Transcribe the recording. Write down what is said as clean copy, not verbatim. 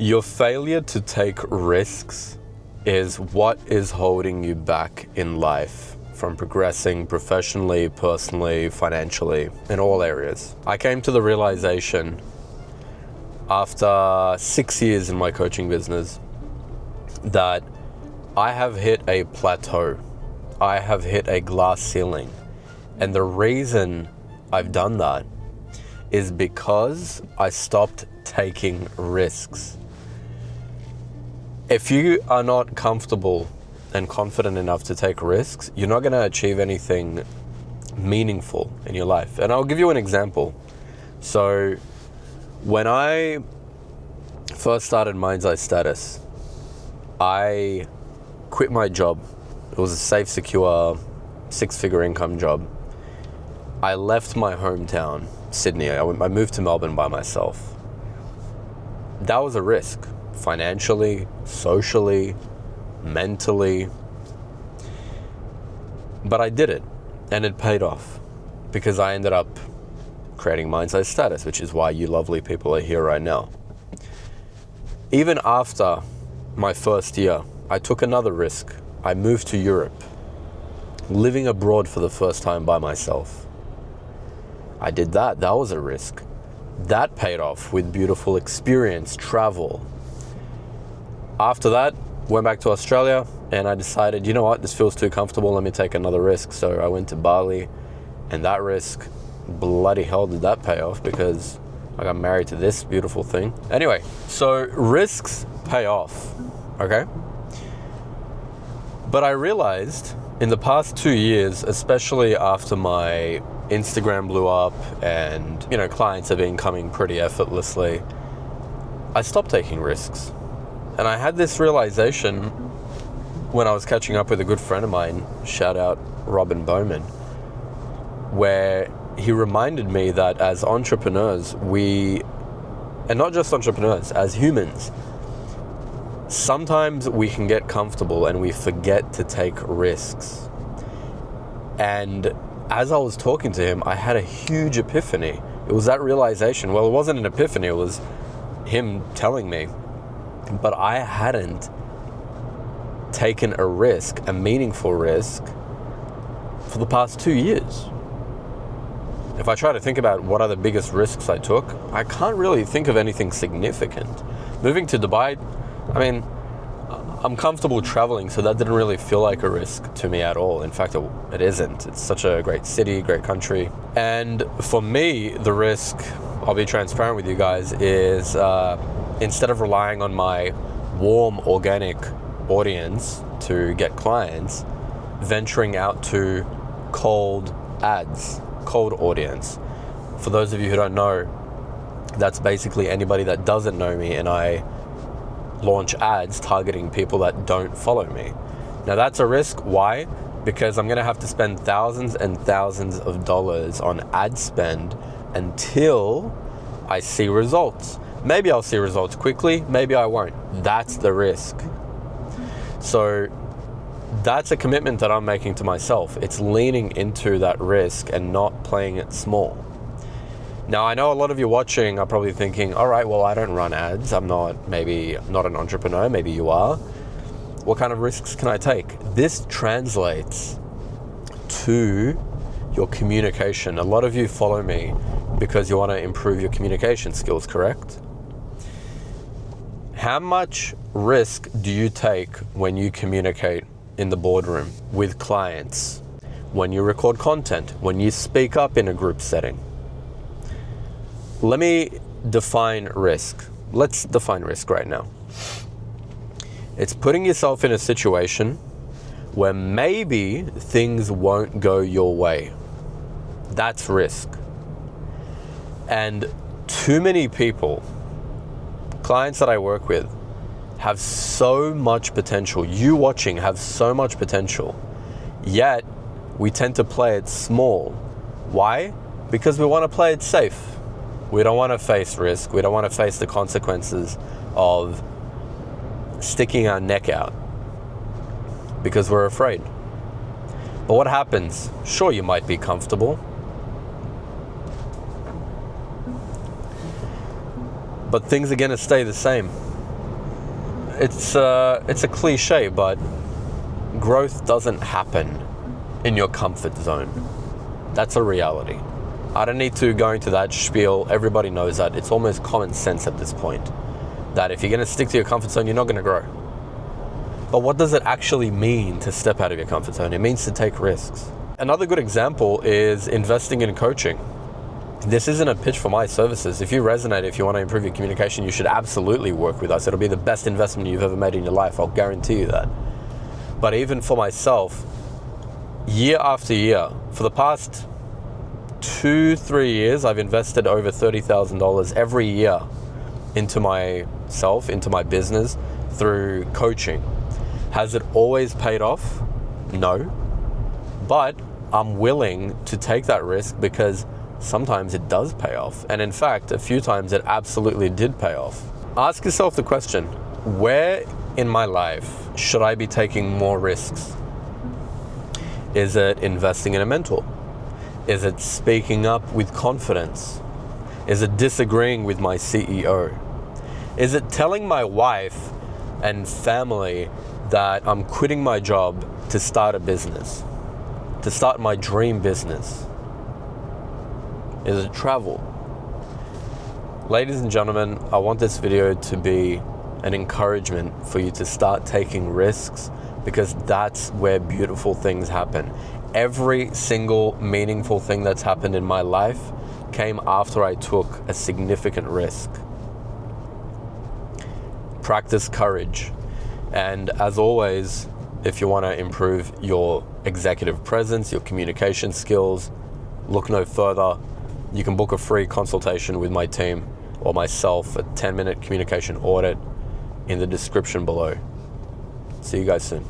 Your failure to take risks is what is holding you back in life from progressing professionally, personally, financially, in all areas. I came to the realization after 6 years in my coaching business that I have hit a plateau. I have hit a glass ceiling. And the reason I've done that is because I stopped taking risks. If you are not comfortable and confident enough to take risks, you're not going to achieve anything meaningful in your life. And I'll give you an example. So when I first started Mind's Eye Status, I quit my job. It was a safe, secure, 6-figure income job. I left my hometown, Sydney. I moved to Melbourne by myself. That was a risk, financially, socially, mentally. But I did it, and it paid off because I ended up creating Mind's Eye Status, which is why you lovely people are here right now. Even after my first year, I took another risk. I moved to Europe, living abroad for the first time by myself. I did that. That was a risk. That paid off with beautiful experience, travel. After that, went back to Australia and I decided, you know what, this feels too comfortable. Let me take another risk. So I went to Bali, and that risk, bloody hell did that pay off because I got married to this beautiful thing. Anyway, so risks pay off, okay? But I realized in the past 2 years, especially after my Instagram blew up and, clients have been coming pretty effortlessly, I stopped taking risks. And I had this realization when I was catching up with a good friend of mine, shout out Robin Bowman, where he reminded me that as entrepreneurs, and not just entrepreneurs, as humans, sometimes we can get comfortable and we forget to take risks. And as I was talking to him, I had a huge epiphany. It was that realization. Well, it wasn't an epiphany, it was him telling me. But I hadn't taken a risk, a meaningful risk, for the past 2 years. If I try to think about what are the biggest risks I took, I can't really think of anything significant. Moving to Dubai, I'm comfortable traveling, so that didn't really feel like a risk to me at all. In fact, it isn't. It's such a great city, great country. And for me, the risk, I'll be transparent with you guys, is instead of relying on my warm, organic audience to get clients, venturing out to cold ads, cold audience. For those of you who don't know, that's basically anybody that doesn't know me, and I launch ads targeting people that don't follow me. Now that's a risk. Why? Because I'm going to have to spend thousands and thousands of dollars on ad spend until I see results. Maybe I'll see results quickly, maybe I won't. That's the risk. So that's a commitment that I'm making to myself. It's leaning into that risk and not playing it small. Now, I know a lot of you watching are probably thinking, all right, well, I don't run ads. I'm not an entrepreneur. Maybe you are. What kind of risks can I take? This translates to your communication. A lot of you follow me because you want to improve your communication skills, correct? How much risk do you take when you communicate in the boardroom with clients, when you record content, when you speak up in a group setting? Let me define risk. Let's define risk right now. It's putting yourself in a situation where maybe things won't go your way. That's risk. And too many people, clients that I work with, have so much potential. You watching have so much potential, yet we tend to play it small. Why? Because we want to play it safe. We don't want to face risk. We don't want to face the consequences of sticking our neck out because we're afraid. But what happens? Sure, you might be comfortable, but things are going to stay the same. it's a cliche, but growth doesn't happen in your comfort zone. That's a reality. I don't need to go into that spiel. Everybody knows that. It's almost common sense at this point, that if you're going to stick to your comfort zone, you're not going to grow. But what does it actually mean to step out of your comfort zone? It means to take risks. Another good example is investing in coaching. This isn't a pitch for my services. If you resonate, if you want to improve your communication, you should absolutely work with us. It'll be the best investment you've ever made in your life. I'll guarantee you that. But even for myself, year after year, for the past 2-3 years, I've invested over $30,000 every year into myself, into my business, through coaching. Has it always paid off? No. But I'm willing to take that risk because sometimes it does pay off. And in fact, a few times it absolutely did pay off. Ask yourself the question, where in my life should I be taking more risks? Is it investing in a mentor? Is it speaking up with confidence? Is it disagreeing with my CEO? Is it telling my wife and family that I'm quitting my job to start a business, to start my dream business? Is it travel? Ladies and gentlemen, I want this video to be an encouragement for you to start taking risks, because that's where beautiful things happen. Every single meaningful thing that's happened in my life came after I took a significant risk. Practice courage. And as always, if you want to improve your executive presence, your communication skills, look no further. You can book a free consultation with my team or myself, a 10-minute communication audit in the description below. See you guys soon.